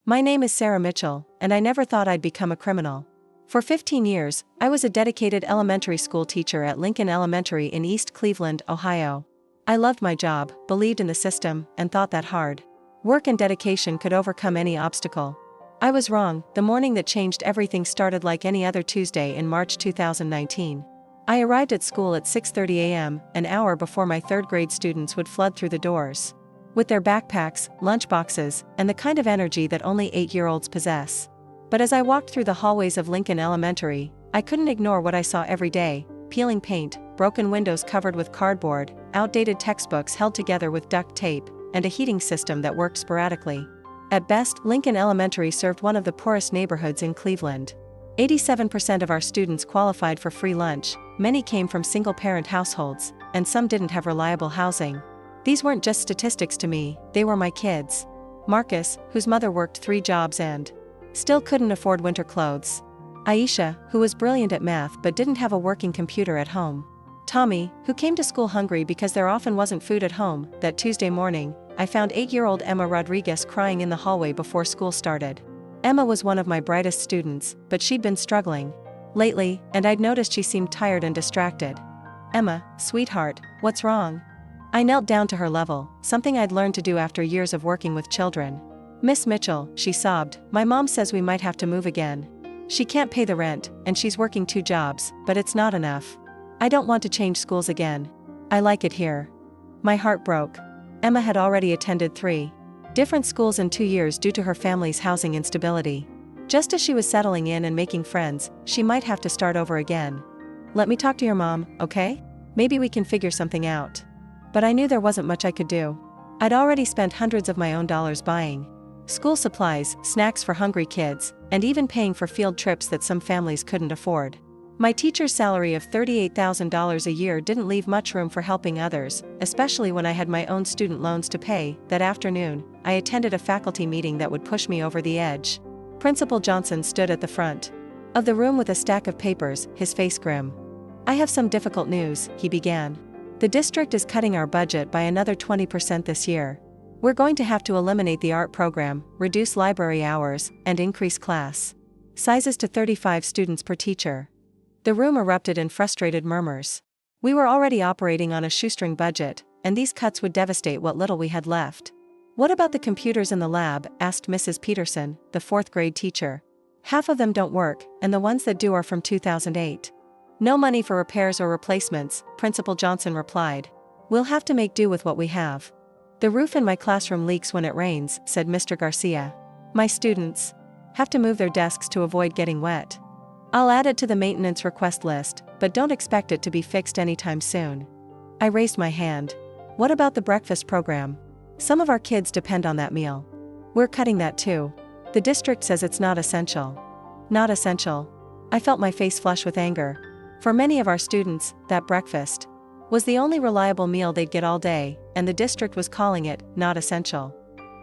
My name is Sarah Mitchell, and I never thought I'd become a criminal. For 15 years, I was a dedicated elementary school teacher at Lincoln Elementary in East Cleveland, Ohio. I loved my job, believed in the system, and thought that hard work and dedication could overcome any obstacle. I was wrong. The morning that changed everything started like any other Tuesday in March 2019. I arrived at school at 6:30 a.m., an hour before my third-grade students would flood through the doors. With their backpacks, lunchboxes, and the kind of energy that only 8-year-olds possess. But as I walked through the hallways of Lincoln Elementary, I couldn't ignore what I saw every day: peeling paint, broken windows covered with cardboard, outdated textbooks held together with duct tape, and a heating system that worked sporadically. At best, Lincoln Elementary served one of the poorest neighborhoods in Cleveland. 87% of our students qualified for free lunch, many came from single-parent households, and some didn't have reliable housing. These weren't just statistics to me, they were my kids. Marcus, whose mother worked 3 jobs and still couldn't afford winter clothes. Aisha, who was brilliant at math but didn't have a working computer at home. Tommy, who came to school hungry because there often wasn't food at home. That Tuesday morning, I found 8-year-old Emma Rodriguez crying in the hallway before school started. Emma was one of my brightest students, but she'd been struggling lately, and I'd noticed she seemed tired and distracted. "Emma, sweetheart, what's wrong?" I knelt down to her level, something I'd learned to do after years of working with children. "Miss Mitchell," she sobbed, "my mom says we might have to move again. She can't pay the rent, and she's working 2 jobs, but it's not enough. I don't want to change schools again. I like it here." My heart broke. Emma had already attended 3 different schools in 2 years due to her family's housing instability. Just as she was settling in and making friends, she might have to start over again. "Let me talk to your mom, okay? Maybe we can figure something out." But I knew there wasn't much I could do. I'd already spent hundreds of my own dollars buying school supplies, snacks for hungry kids, and even paying for field trips that some families couldn't afford. My teacher's salary of $38,000 a year didn't leave much room for helping others, especially when I had my own student loans to pay. That afternoon, I attended a faculty meeting that would push me over the edge. Principal Johnson stood at the front of the room with a stack of papers, his face grim. "I have some difficult news," he began. "The district is cutting our budget by another 20% this year. We're going to have to eliminate the art program, reduce library hours, and increase class sizes to 35 students per teacher." The room erupted in frustrated murmurs. We were already operating on a shoestring budget, and these cuts would devastate what little we had left. "What about the computers in the lab?" asked Mrs. Peterson, the 4th-grade teacher. "Half of them don't work, and the ones that do are from 2008. "No money for repairs or replacements," Principal Johnson replied. "We'll have to make do with what we have." "The roof in my classroom leaks when it rains," said Mr. Garcia. "My students have to move their desks to avoid getting wet. I'll add it to the maintenance request list, but don't expect it to be fixed anytime soon." I raised my hand. "What about the breakfast program? Some of our kids depend on that meal." "We're cutting that too. The district says it's not essential." "Not essential?" I felt my face flush with anger. For many of our students, that breakfast was the only reliable meal they'd get all day, and the district was calling it not essential.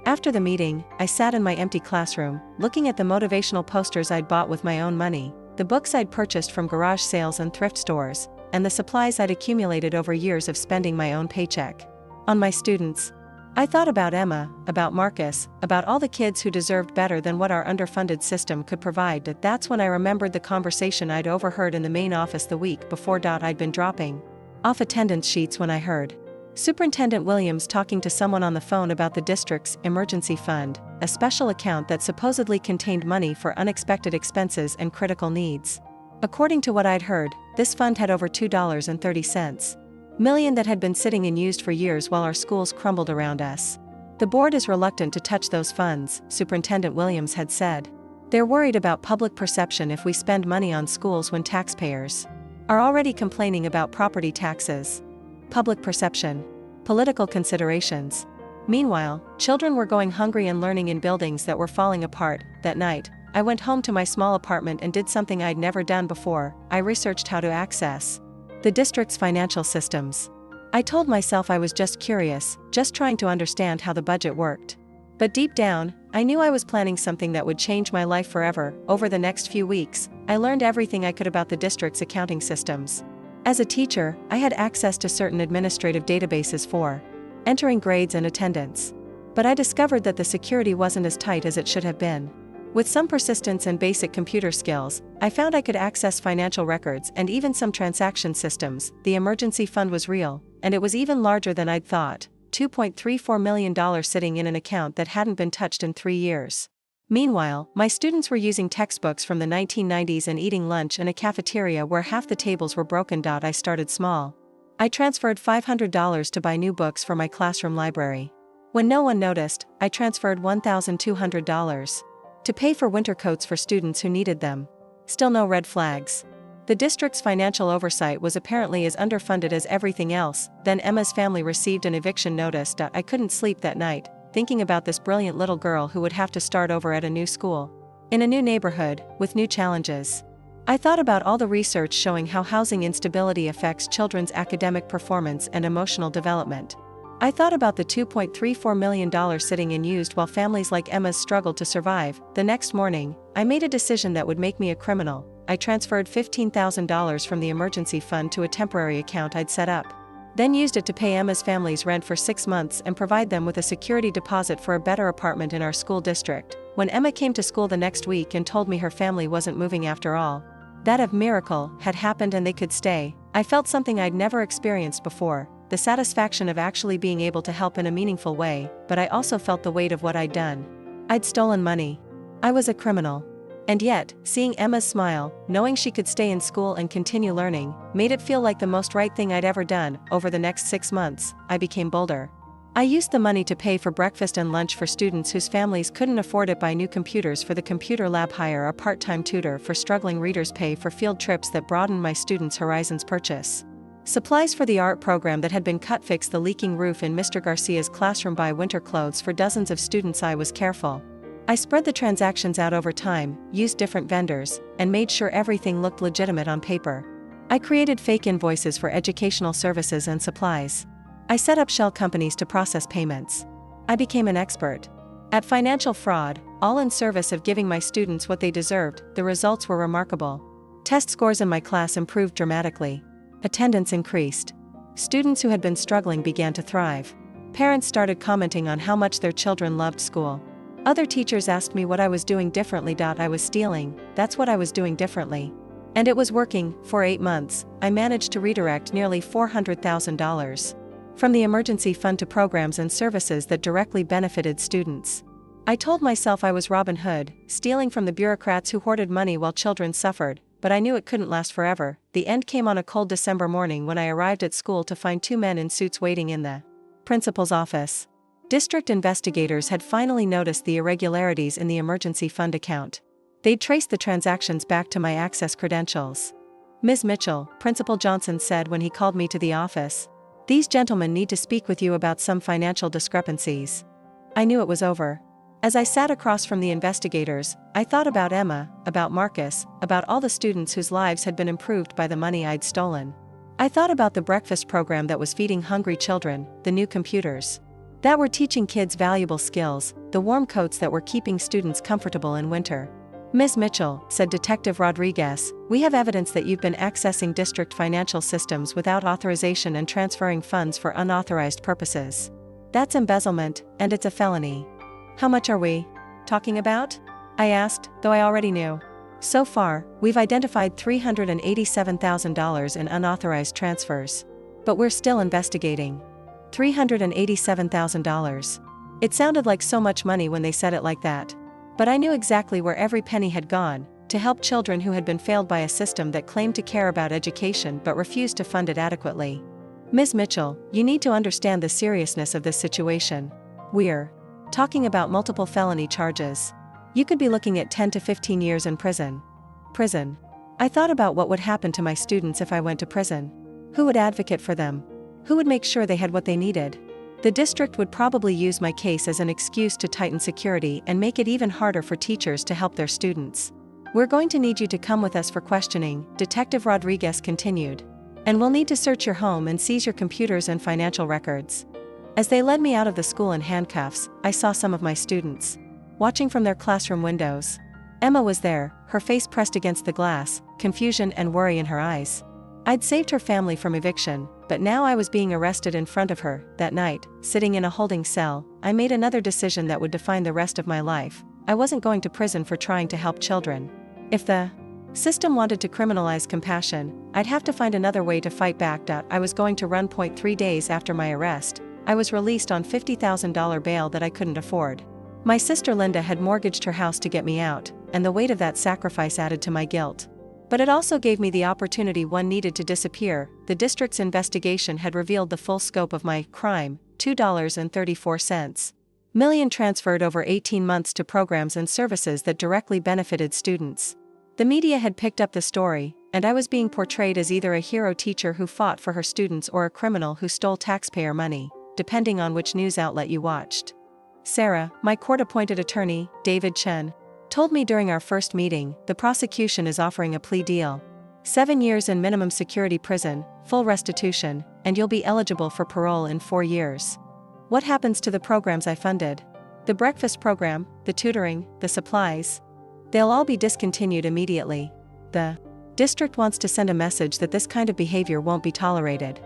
After the meeting, I sat in my empty classroom, looking at the motivational posters I'd bought with my own money, the books I'd purchased from garage sales and thrift stores, and the supplies I'd accumulated over years of spending my own paycheck on my students. I thought about Emma, about Marcus, about all the kids who deserved better than what our underfunded system could provide. That's when I remembered the conversation I'd overheard in the main office the week before. I'd been dropping off attendance sheets when I heard Superintendent Williams talking to someone on the phone about the district's emergency fund, a special account that supposedly contained money for unexpected expenses and critical needs. According to what I'd heard, this fund had over $2.30 million that had been sitting unused for years while our schools crumbled around us. "The board is reluctant to touch those funds," Superintendent Williams had said. "They're worried about public perception if we spend money on schools when taxpayers are already complaining about property taxes." Public perception. Political considerations. Meanwhile, children were going hungry and learning in buildings that were falling apart. That night, I went home to my small apartment and did something I'd never done before. I researched how to access the district's financial systems. I told myself I was just curious, just trying to understand how the budget worked. But deep down, I knew I was planning something that would change my life forever. Over the next few weeks, I learned everything I could about the district's accounting systems. As a teacher, I had access to certain administrative databases for entering grades and attendance. But I discovered that the security wasn't as tight as it should have been. With some persistence and basic computer skills, I found I could access financial records and even some transaction systems. The emergency fund was real, and it was even larger than I'd thought, $2.34 million sitting in an account that hadn't been touched in 3 years. Meanwhile, my students were using textbooks from the 1990s and eating lunch in a cafeteria where half the tables were broken. I started small. I transferred $500 to buy new books for my classroom library. When no one noticed, I transferred $1,200 to pay for winter coats for students who needed them. Still no red flags. The district's financial oversight was apparently as underfunded as everything else. Then Emma's family received an eviction notice. I couldn't sleep that night, thinking about this brilliant little girl who would have to start over at a new school, in a new neighborhood, with new challenges. I thought about all the research showing how housing instability affects children's academic performance and emotional development. I thought about the $2.34 million sitting unused while families like Emma's struggled to survive. The next morning, I made a decision that would make me a criminal. I transferred $15,000 from the emergency fund to a temporary account I'd set up. Then used it to pay Emma's family's rent for 6 months and provide them with a security deposit for a better apartment in our school district. When Emma came to school the next week and told me her family wasn't moving after all, that a miracle had happened and they could stay, I felt something I'd never experienced before. The satisfaction of actually being able to help in a meaningful way, but I also felt the weight of what I'd done. I'd stolen money. I was a criminal. And yet, seeing Emma's smile, knowing she could stay in school and continue learning, made it feel like the most right thing I'd ever done. Over the next 6 months, I became bolder. I used the money to pay for breakfast and lunch for students whose families couldn't afford it, buy new computers for the computer lab, hire a part-time tutor for struggling readers, pay for field trips that broadened my students' horizons, purchase supplies for the art program that had been cut, fix the leaking roof in Mr. Garcia's classroom, buy winter clothes for dozens of students. I was careful. I spread the transactions out over time, used different vendors, and made sure everything looked legitimate on paper. I created fake invoices for educational services and supplies. I set up shell companies to process payments. I became an expert at financial fraud, all in service of giving my students what they deserved. The results were remarkable. Test scores in my class improved dramatically. Attendance increased. Students who had been struggling began to thrive. Parents started commenting on how much their children loved school. Other teachers asked me what I was doing differently. I was stealing, that's what I was doing differently. And it was working. For 8 months, I managed to redirect nearly $400,000 from the emergency fund to programs and services that directly benefited students. I told myself I was Robin Hood, stealing from the bureaucrats who hoarded money while children suffered, but I knew it couldn't last forever. The end came on a cold December morning when I arrived at school to find 2 men in suits waiting in the principal's office. District investigators had finally noticed the irregularities in the emergency fund account. They'd traced the transactions back to my access credentials. "Ms. Mitchell," Principal Johnson said when he called me to the office, "these gentlemen need to speak with you about some financial discrepancies." I knew it was over. As I sat across from the investigators, I thought about Emma, about Marcus, about all the students whose lives had been improved by the money I'd stolen. I thought about the breakfast program that was feeding hungry children, the new computers that were teaching kids valuable skills, the warm coats that were keeping students comfortable in winter. "Ms. Mitchell," said Detective Rodriguez, "we have evidence that you've been accessing district financial systems without authorization and transferring funds for unauthorized purposes. That's embezzlement, and it's a felony." "How much are we talking about?" I asked, though I already knew. "So far, we've identified $387,000 in unauthorized transfers. But we're still investigating." $387,000. It sounded like so much money when they said it like that. But I knew exactly where every penny had gone, to help children who had been failed by a system that claimed to care about education but refused to fund it adequately. "Ms. Mitchell, you need to understand the seriousness of this situation. We're talking about multiple felony charges. You could be looking at 10 to 15 years in prison." Prison. I thought about what would happen to my students if I went to prison. Who would advocate for them? Who would make sure they had what they needed? The district would probably use my case as an excuse to tighten security and make it even harder for teachers to help their students. "We're going to need you to come with us for questioning," Detective Rodriguez continued. "And we'll need to search your home and seize your computers and financial records." As they led me out of the school in handcuffs, I saw some of my students watching from their classroom windows. Emma was there, her face pressed against the glass, confusion and worry in her eyes. I'd saved her family from eviction, but now I was being arrested in front of her. That night, sitting in a holding cell, I made another decision that would define the rest of my life. I wasn't going to prison for trying to help children. If the system wanted to criminalize compassion, I'd have to find another way to fight back. I was going to run. 3 days after my arrest, I was released on $50,000 bail that I couldn't afford. My sister Linda had mortgaged her house to get me out, and the weight of that sacrifice added to my guilt. But it also gave me the opportunity one needed to disappear. The district's investigation had revealed the full scope of my crime, $2.34 million transferred over 18 months to programs and services that directly benefited students. The media had picked up the story, and I was being portrayed as either a hero teacher who fought for her students or a criminal who stole taxpayer money, depending on which news outlet you watched. Sarah, my court-appointed attorney, David Chen, told me during our first meeting, the prosecution is offering a plea deal. 7 years in minimum security prison, full restitution, and you'll be eligible for parole in 4 years. What happens to the programs I funded? The breakfast program, the tutoring, the supplies? They'll all be discontinued immediately. The district wants to send a message that this kind of behavior won't be tolerated.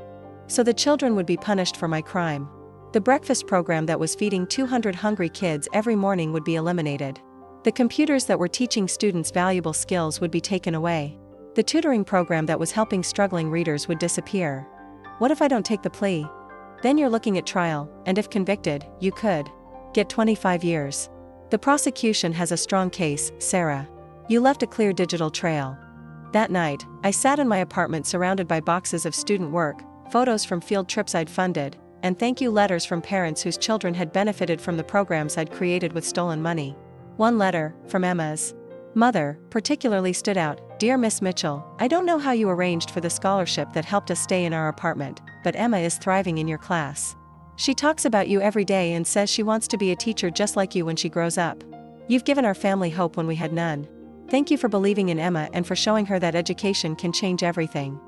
So the children would be punished for my crime. The breakfast program that was feeding 200 hungry kids every morning would be eliminated. The computers that were teaching students valuable skills would be taken away. The tutoring program that was helping struggling readers would disappear. What if I don't take the plea? Then you're looking at trial, and if convicted, you could get 25 years. The prosecution has a strong case, Sarah. You left a clear digital trail. That night, I sat in my apartment surrounded by boxes of student work, photos from field trips I'd funded, and thank you letters from parents whose children had benefited from the programs I'd created with stolen money. One letter, from Emma's mother, particularly stood out. Dear Miss Mitchell, I don't know how you arranged for the scholarship that helped us stay in our apartment, but Emma is thriving in your class. She talks about you every day and says she wants to be a teacher just like you when she grows up. You've given our family hope when we had none. Thank you for believing in Emma and for showing her that education can change everything.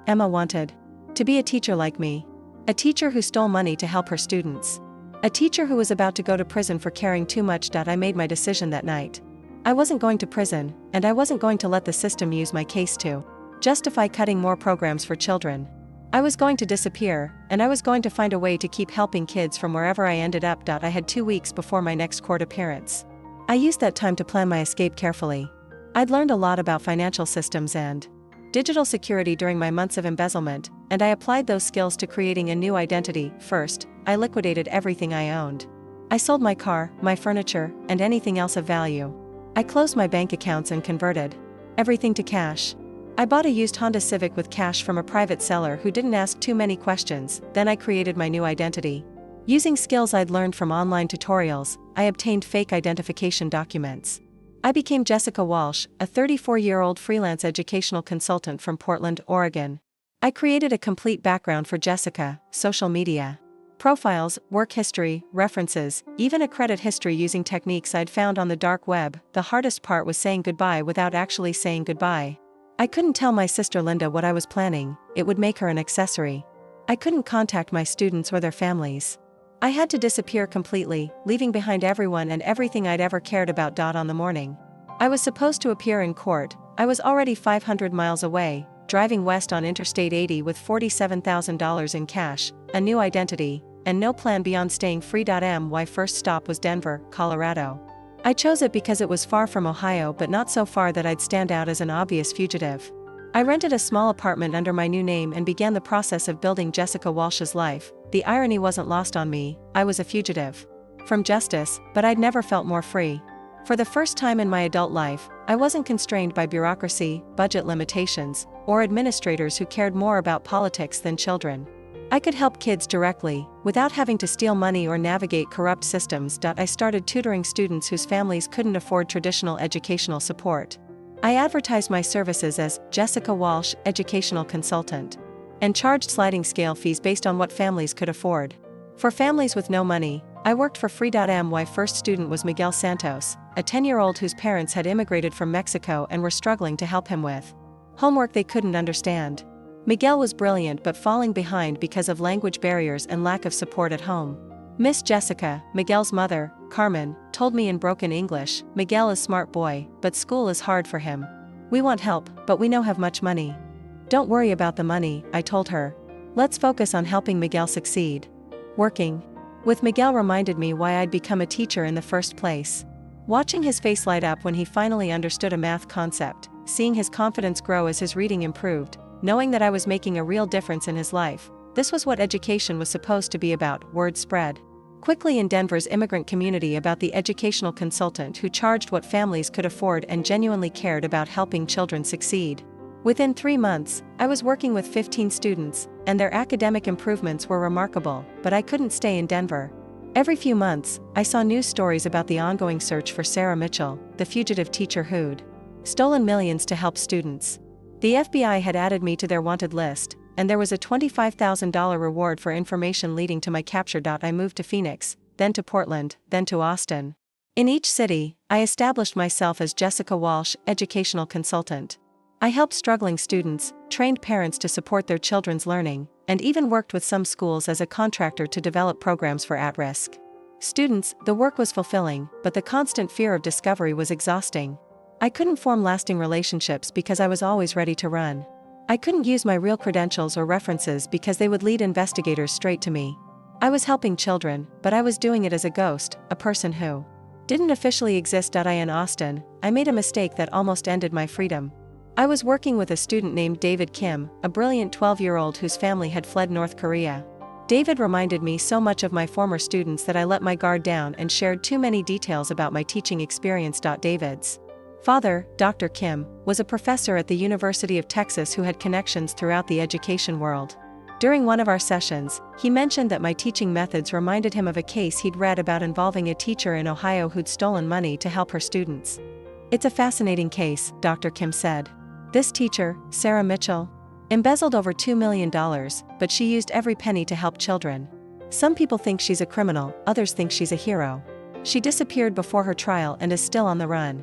Emma wanted to be a teacher like me. A teacher who stole money to help her students. A teacher who was about to go to prison for caring too much. I made my decision that night. I wasn't going to prison, and I wasn't going to let the system use my case to justify cutting more programs for children. I was going to disappear, and I was going to find a way to keep helping kids from wherever I ended up. I had 2 weeks before my next court appearance. I used that time to plan my escape carefully. I'd learned a lot about financial systems and digital security during my months of embezzlement, and I applied those skills to creating a new identity. First, I liquidated everything I owned. I sold my car, my furniture, and anything else of value. I closed my bank accounts and converted everything to cash. I bought a used Honda Civic with cash from a private seller who didn't ask too many questions. Then I created my new identity. Using skills I'd learned from online tutorials, I obtained fake identification documents. I became Jessica Walsh, a 34-year-old freelance educational consultant from Portland, Oregon. I created a complete background for Jessica, social media, profiles, work history, references, even a credit history using techniques I'd found on the dark web. The hardest part was saying goodbye without actually saying goodbye. I couldn't tell my sister Linda what I was planning, it would make her an accessory. I couldn't contact my students or their families. I had to disappear completely, leaving behind everyone and everything I'd ever cared about. On the morning I was supposed to appear in court, I was already 500 miles away, driving west on Interstate 80 with $47,000 in cash, a new identity, and no plan beyond staying free. My first stop was Denver, Colorado. I chose it because it was far from Ohio but not so far that I'd stand out as an obvious fugitive. I rented a small apartment under my new name and began the process of building Jessica Walsh's life. The irony wasn't lost on me, I was a fugitive from justice, but I'd never felt more free. For the first time in my adult life, I wasn't constrained by bureaucracy, budget limitations, or administrators who cared more about politics than children. I could help kids directly, without having to steal money or navigate corrupt systems. I started tutoring students whose families couldn't afford traditional educational support. I advertised my services as Jessica Walsh, Educational Consultant, and charged sliding scale fees based on what families could afford. For families with no money, I worked for free. My first student was Miguel Santos, a 10-year-old whose parents had immigrated from Mexico and were struggling to help him with homework they couldn't understand. Miguel was brilliant but falling behind because of language barriers and lack of support at home. Miss Jessica, Miguel's mother, Carmen, told me in broken English, "Miguel is a smart boy, but school is hard for him. We want help, but we don't have much money." "Don't worry about the money," I told her. Let's focus on helping Miguel succeed. Working with Miguel reminded me why I'd become a teacher in the first place. Watching his face light up when he finally understood a math concept, seeing his confidence grow as his reading improved, knowing that I was making a real difference in his life, this was what education was supposed to be about. Word spread quickly in Denver's immigrant community about the educational consultant who charged what families could afford and genuinely cared about helping children succeed. Within 3 months, I was working with 15 students, and their academic improvements were remarkable, but I couldn't stay in Denver. Every few months, I saw news stories about the ongoing search for Sarah Mitchell, the fugitive teacher who'd stolen millions to help students. The FBI had added me to their wanted list, and there was a $25,000 reward for information leading to my capture. I moved to Phoenix, then to Portland, then to Austin. In each city, I established myself as Jessica Walsh, educational consultant. I helped struggling students, trained parents to support their children's learning, and even worked with some schools as a contractor to develop programs for at-risk students. The work was fulfilling, but the constant fear of discovery was exhausting. I couldn't form lasting relationships because I was always ready to run. I couldn't use my real credentials or references because they would lead investigators straight to me. I was helping children, but I was doing it as a ghost, a person who didn't officially exist. In Austin, I made a mistake that almost ended my freedom. I was working with a student named David Kim, a brilliant 12-year-old whose family had fled North Korea. David reminded me so much of my former students that I let my guard down and shared too many details about my teaching experience. David's father, Dr. Kim, was a professor at the University of Texas who had connections throughout the education world. During one of our sessions, he mentioned that my teaching methods reminded him of a case he'd read about involving a teacher in Ohio who'd stolen money to help her students. It's a fascinating case, Dr. Kim said. This teacher, Sarah Mitchell, embezzled over $2 million, but she used every penny to help children. Some people think she's a criminal, others think she's a hero. She disappeared before her trial and is still on the run.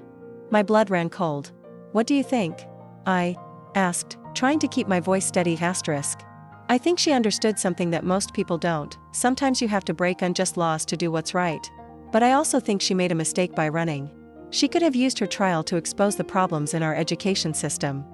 My blood ran cold. What do you think? I asked, trying to keep my voice steady. I think she understood something that most people don't. Sometimes you have to break unjust laws to do what's right. But I also think she made a mistake by running. She could have used her trial to expose the problems in our education system.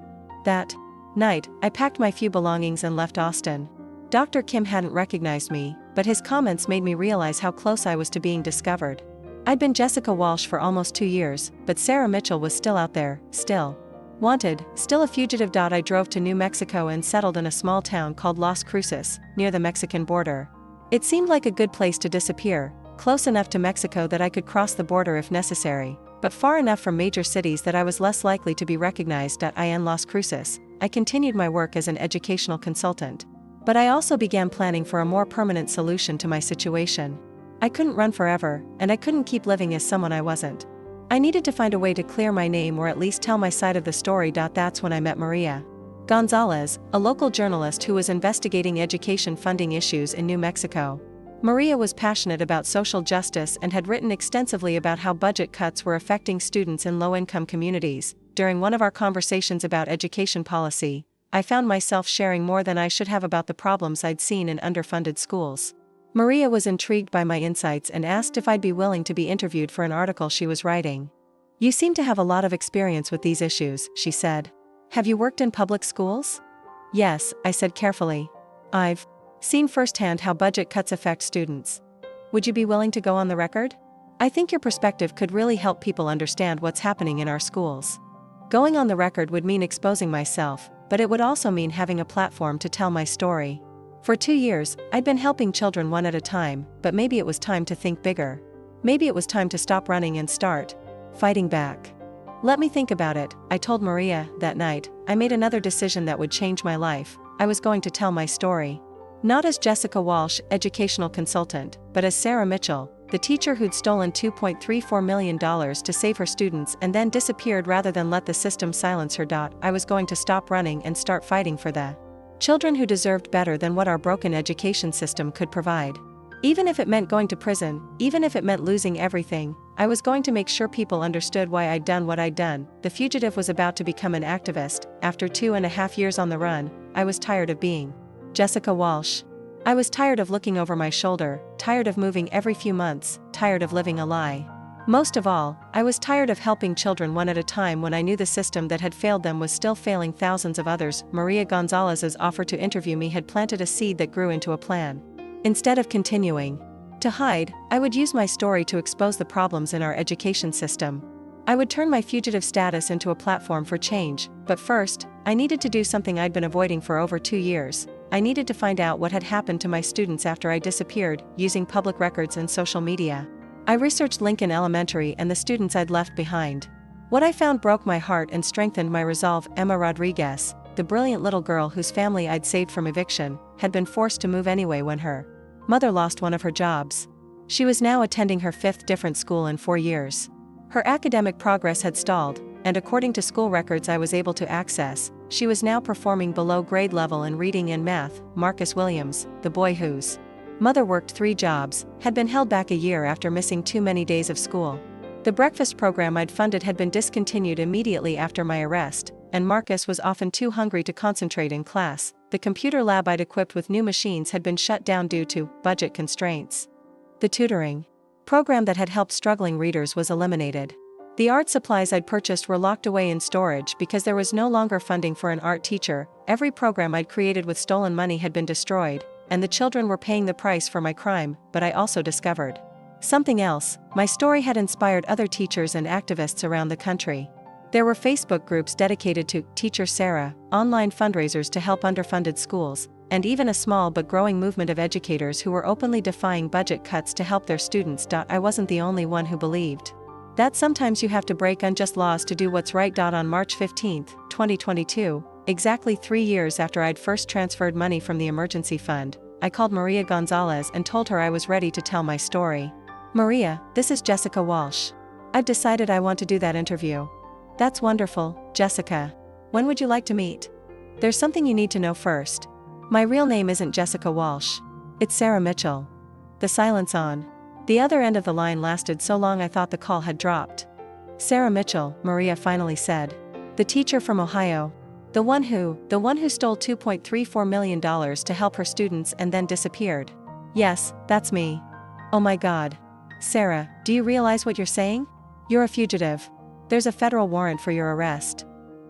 That night, I packed my few belongings and left Austin. Dr. Kim hadn't recognized me, but his comments made me realize how close I was to being discovered. I'd been Jessica Walsh for almost 2 years, but Sarah Mitchell was still out there, still wanted, still a fugitive. I drove to New Mexico and settled in a small town called Las Cruces, near the Mexican border. It seemed like a good place to disappear, close enough to Mexico that I could cross the border if necessary, but far enough from major cities that I was less likely to be recognized. In Las Cruces, I continued my work as an educational consultant. But I also began planning for a more permanent solution to my situation. I couldn't run forever, and I couldn't keep living as someone I wasn't. I needed to find a way to clear my name or at least tell my side of the story. That's when I met Maria Gonzalez, a local journalist who was investigating education funding issues in New Mexico. Maria was passionate about social justice and had written extensively about how budget cuts were affecting students in low-income communities. During one of our conversations about education policy, I found myself sharing more than I should have about the problems I'd seen in underfunded schools. Maria was intrigued by my insights and asked if I'd be willing to be interviewed for an article she was writing. "You seem to have a lot of experience with these issues," she said. "Have you worked in public schools?" "Yes," I said carefully. "I've seen firsthand how budget cuts affect students." "Would you be willing to go on the record? I think your perspective could really help people understand what's happening in our schools." Going on the record would mean exposing myself, but it would also mean having a platform to tell my story. For 2 years, I'd been helping children one at a time, but maybe it was time to think bigger. Maybe it was time to stop running and start fighting back. "Let me think about it," I told Maria. That night, I made another decision that would change my life. I was going to tell my story. Not as Jessica Walsh, educational consultant, but as Sarah Mitchell, the teacher who'd stolen $2.34 million to save her students and then disappeared rather than let the system silence her. I was going to stop running and start fighting for the children who deserved better than what our broken education system could provide. Even if it meant going to prison, even if it meant losing everything, I was going to make sure people understood why I'd done what I'd done. The fugitive was about to become an activist. After 2.5 years on the run, I was tired of being Jessica Walsh. I was tired of looking over my shoulder, tired of moving every few months, tired of living a lie. Most of all, I was tired of helping children one at a time when I knew the system that had failed them was still failing thousands of others. Maria Gonzalez's offer to interview me had planted a seed that grew into a plan. Instead of continuing to hide, I would use my story to expose the problems in our education system. I would turn my fugitive status into a platform for change, but first, I needed to do something I'd been avoiding for over 2 years. I needed to find out what had happened to my students after I disappeared, using public records and social media. I researched Lincoln Elementary and the students I'd left behind. What I found broke my heart and strengthened my resolve. Emma Rodriguez, the brilliant little girl whose family I'd saved from eviction, had been forced to move anyway when her mother lost one of her jobs. She was now attending her 5th different school in 4 years. Her academic progress had stalled, and according to school records I was able to access, she was now performing below grade level in reading and math. Marcus Williams, the boy whose mother worked 3 jobs, had been held back a year after missing too many days of school. The breakfast program I'd funded had been discontinued immediately after my arrest, and Marcus was often too hungry to concentrate in class. The computer lab I'd equipped with new machines had been shut down due to budget constraints. The tutoring program that had helped struggling readers was eliminated. The art supplies I'd purchased were locked away in storage because there was no longer funding for an art teacher. Every program I'd created with stolen money had been destroyed, and the children were paying the price for my crime. But I also discovered something else. My story had inspired other teachers and activists around the country. There were Facebook groups dedicated to Teacher Sarah, online fundraisers to help underfunded schools, and even a small but growing movement of educators who were openly defying budget cuts to help their students. I wasn't the only one who believed that sometimes you have to break unjust laws to do what's right. On March 15, 2022, exactly 3 years after I'd first transferred money from the emergency fund, I called Maria Gonzalez and told her I was ready to tell my story. "Maria, this is Jessica Walsh. I've decided I want to do that interview." "That's wonderful, Jessica. When would you like to meet?" "There's something you need to know first. My real name isn't Jessica Walsh. It's Sarah Mitchell." The silence on the other end of the line lasted so long I thought the call had dropped. "Sarah Mitchell," Maria finally said. "The teacher from Ohio. The one who stole $2.34 million to help her students and then disappeared." "Yes, that's me." "Oh my God. Sarah, do you realize what you're saying? You're a fugitive. There's a federal warrant for your arrest."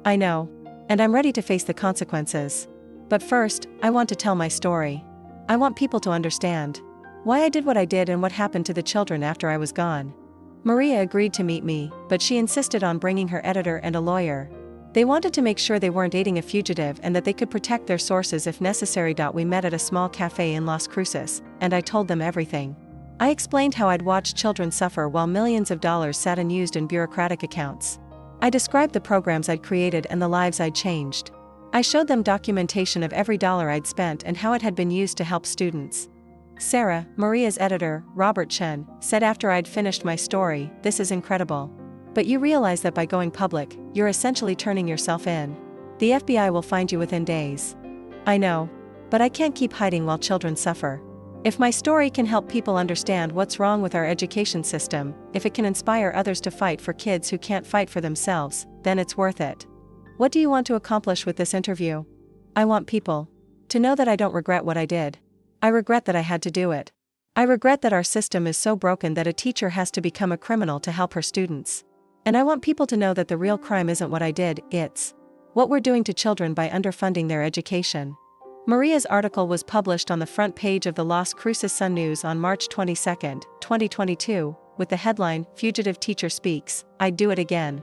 "I know. And I'm ready to face the consequences. But first, I want to tell my story. I want people to understand why I did what I did and what happened to the children after I was gone." Maria agreed to meet me, but she insisted on bringing her editor and a lawyer. They wanted to make sure they weren't aiding a fugitive and that they could protect their sources if necessary. We met at a small cafe in Las Cruces, and I told them everything. I explained how I'd watched children suffer while millions of dollars sat unused in bureaucratic accounts. I described the programs I'd created and the lives I'd changed. I showed them documentation of every dollar I'd spent and how it had been used to help students. Sarah, Maria's editor, Robert Chen, said after I'd finished my story, "This is incredible. But you realize that by going public, you're essentially turning yourself in. The FBI will find you within days." "I know. But I can't keep hiding while children suffer. If my story can help people understand what's wrong with our education system, if it can inspire others to fight for kids who can't fight for themselves, then it's worth it." "What do you want to accomplish with this interview?" "I want people to know that I don't regret what I did. I regret that I had to do it. I regret that our system is so broken that a teacher has to become a criminal to help her students. And I want people to know that the real crime isn't what I did, it's what we're doing to children by underfunding their education." Maria's article was published on the front page of the Las Cruces Sun News on March 22, 2022, with the headline, "Fugitive Teacher Speaks, I'd Do It Again."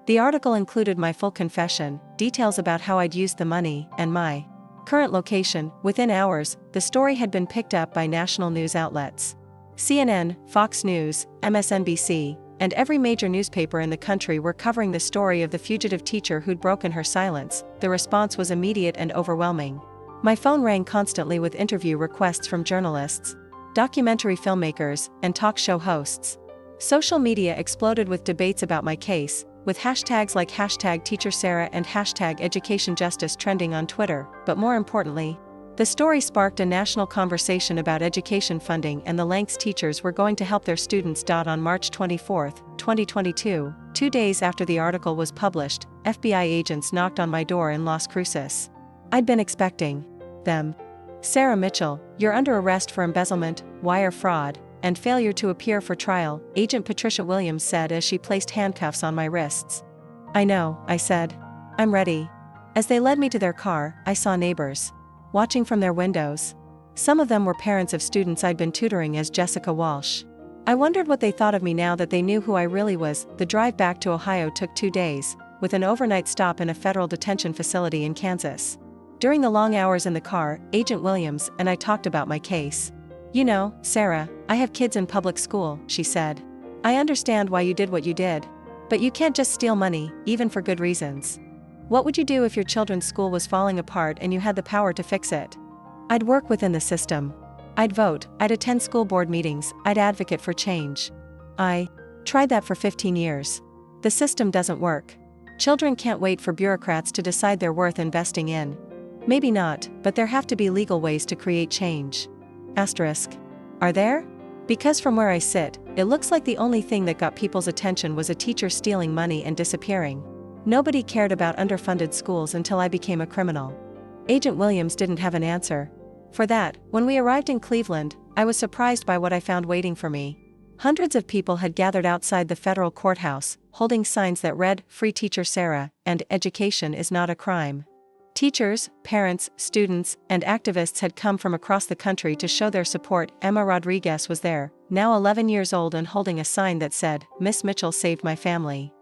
The article included my full confession, details about how I'd used the money, and my current location. Within hours, the story had been picked up by national news outlets. CNN, Fox News, MSNBC, and every major newspaper in the country were covering the story of the fugitive teacher who'd broken her silence. The response was immediate and overwhelming. My phone rang constantly with interview requests from journalists, documentary filmmakers, and talk show hosts. Social media exploded with debates about my case, with hashtags like #TeacherSarah and #EducationJustice trending on Twitter. But more importantly, the story sparked a national conversation about education funding and the lengths teachers were going to help their students. On March 24, 2022, 2 days after the article was published, FBI agents knocked on my door in Las Cruces. I'd been expecting them. "Sarah Mitchell, you're under arrest for embezzlement, wire fraud, and failure to appear for trial, Agent Patricia Williams said as she placed handcuffs on my wrists. "I know," I said. "I'm ready." As they led me to their car, I saw neighbors watching from their windows. Some of them were parents of students I'd been tutoring as Jessica Walsh. I wondered what they thought of me now that they knew who I really was. The drive back to Ohio took 2 days, with an overnight stop in a federal detention facility in Kansas. During the long hours in the car, Agent Williams and I talked about my case. "You know, Sarah, I have kids in public school," she said. "I understand why you did what you did. But you can't just steal money, even for good reasons. What would you do if your children's school was falling apart and you had the power to fix it?" "I'd work within the system. I'd vote, I'd attend school board meetings, I'd advocate for change. I tried that for 15 years. The system doesn't work. Children can't wait for bureaucrats to decide their worth investing in. Maybe not, but there have to be legal ways to create change. Asterisk. Are there? Because from where I sit, it looks like the only thing that got people's attention was a teacher stealing money and disappearing. Nobody cared about underfunded schools until I became a criminal." Agent Williams didn't have an answer. For that, when we arrived in Cleveland, I was surprised by what I found waiting for me. Hundreds of people had gathered outside the federal courthouse, holding signs that read, "Free Teacher Sarah," and "Education is not a crime." Teachers, parents, students, and activists had come from across the country to show their support. Emma Rodriguez was there, now 11 years old and holding a sign that said, "Miss Mitchell saved my family."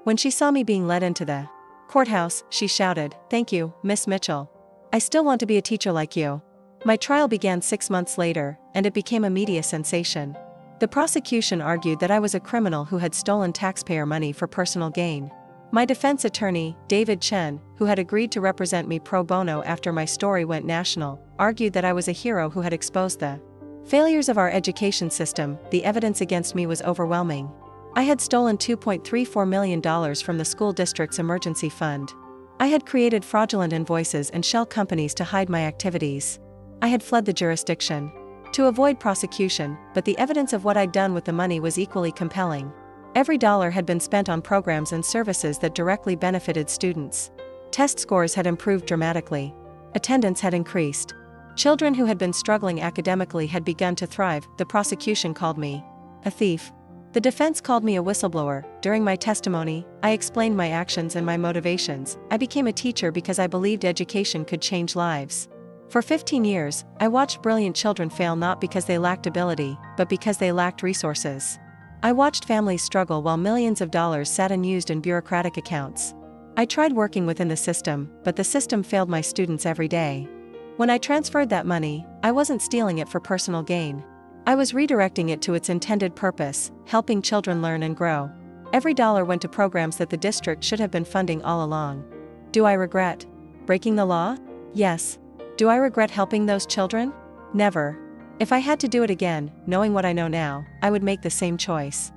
When she saw me being led into the courthouse, she shouted, "Thank you, Miss Mitchell. I still want to be a teacher like you." My trial began 6 months later, and it became a media sensation. The prosecution argued that I was a criminal who had stolen taxpayer money for personal gain. My defense attorney, David Chen, who had agreed to represent me pro bono after my story went national, argued that I was a hero who had exposed the failures of our education system. The evidence against me was overwhelming. I had stolen $2.34 million from the school district's emergency fund. I had created fraudulent invoices and shell companies to hide my activities. I had fled the jurisdiction to avoid prosecution, but the evidence of what I'd done with the money was equally compelling. Every dollar had been spent on programs and services that directly benefited students. Test scores had improved dramatically. Attendance had increased. Children who had been struggling academically had begun to thrive. The prosecution called me a thief. The defense called me a whistleblower. During my testimony, I explained my actions and my motivations. I became a teacher because I believed education could change lives. For 15 years, I watched brilliant children fail not because they lacked ability, but because they lacked resources. I watched families struggle while millions of dollars sat unused in bureaucratic accounts. I tried working within the system, but the system failed my students every day. When I transferred that money, I wasn't stealing it for personal gain. I was redirecting it to its intended purpose, helping children learn and grow. Every dollar went to programs that the district should have been funding all along. Do I regret breaking the law? Yes. Do I regret helping those children? Never. If I had to do it again, knowing what I know now, I would make the same choice.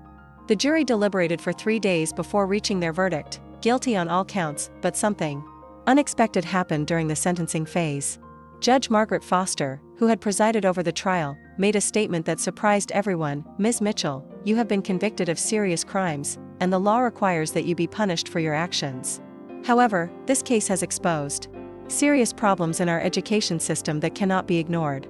The jury deliberated for 3 days before reaching their verdict, guilty on all counts, but something unexpected happened during the sentencing phase. Judge Margaret Foster, who had presided over the trial, made a statement that surprised everyone. "Ms. Mitchell, you have been convicted of serious crimes, and the law requires that you be punished for your actions. However, this case has exposed serious problems in our education system that cannot be ignored.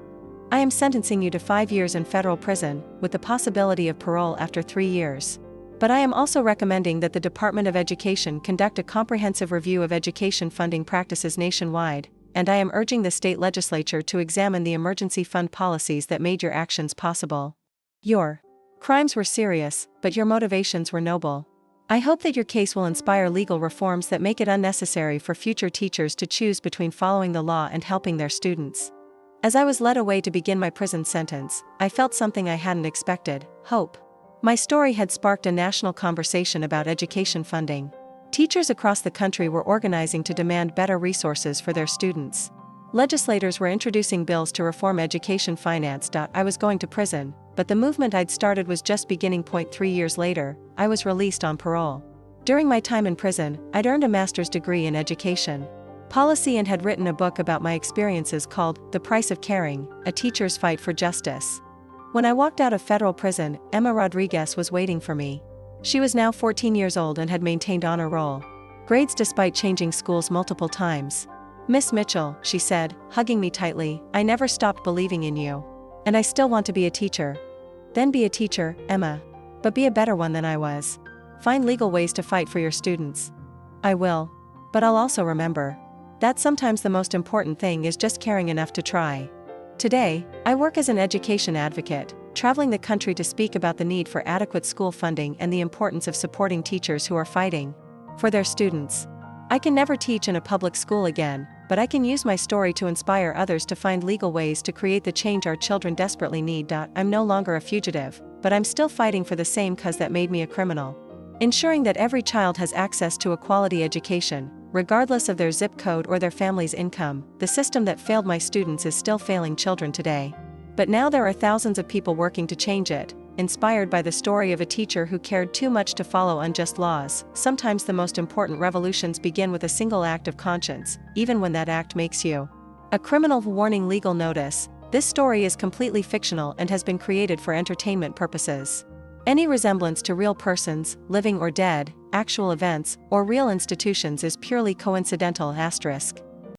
I am sentencing you to 5 years in federal prison, with the possibility of parole after 3 years. But I am also recommending that the Department of Education conduct a comprehensive review of education funding practices nationwide, and I am urging the state legislature to examine the emergency fund policies that made your actions possible. Your crimes were serious, but your motivations were noble. I hope that your case will inspire legal reforms that make it unnecessary for future teachers to choose between following the law and helping their students." As I was led away to begin my prison sentence, I felt something I hadn't expected: hope. My story had sparked a national conversation about education funding. Teachers across the country were organizing to demand better resources for their students. Legislators were introducing bills to reform education finance. I was going to prison, but the movement I'd started was just beginning. 3 years later, I was released on parole. During my time in prison, I'd earned a master's degree in education policy and had written a book about my experiences called The Price of Caring: A Teacher's Fight for Justice. When I walked out of federal prison, Emma Rodriguez was waiting for me. She was now 14 years old and had maintained honor roll grades despite changing schools multiple times. "Miss Mitchell," she said, hugging me tightly, "I never stopped believing in you. And I still want to be a teacher." Then be a teacher, Emma. But be a better one than I was. Find legal ways to fight for your students. I will. But I'll also remember that sometimes the most important thing is just caring enough to try. Today, I work as an education advocate, traveling the country to speak about the need for adequate school funding and the importance of supporting teachers who are fighting for their students. I can never teach in a public school again, but I can use my story to inspire others to find legal ways to create the change our children desperately need. I'm no longer a fugitive, but I'm still fighting for the same cause that made me a criminal. Ensuring that every child has access to a quality education, regardless of their zip code or their family's income. The system that failed my students is still failing children today. But now there are thousands of people working to change it, inspired by the story of a teacher who cared too much to follow unjust laws. Sometimes the most important revolutions begin with a single act of conscience, even when that act makes you a criminal. Warning: legal notice. This story is completely fictional and has been created for entertainment purposes. Any resemblance to real persons, living or dead, actual events, or real institutions is purely coincidental. Asterisk.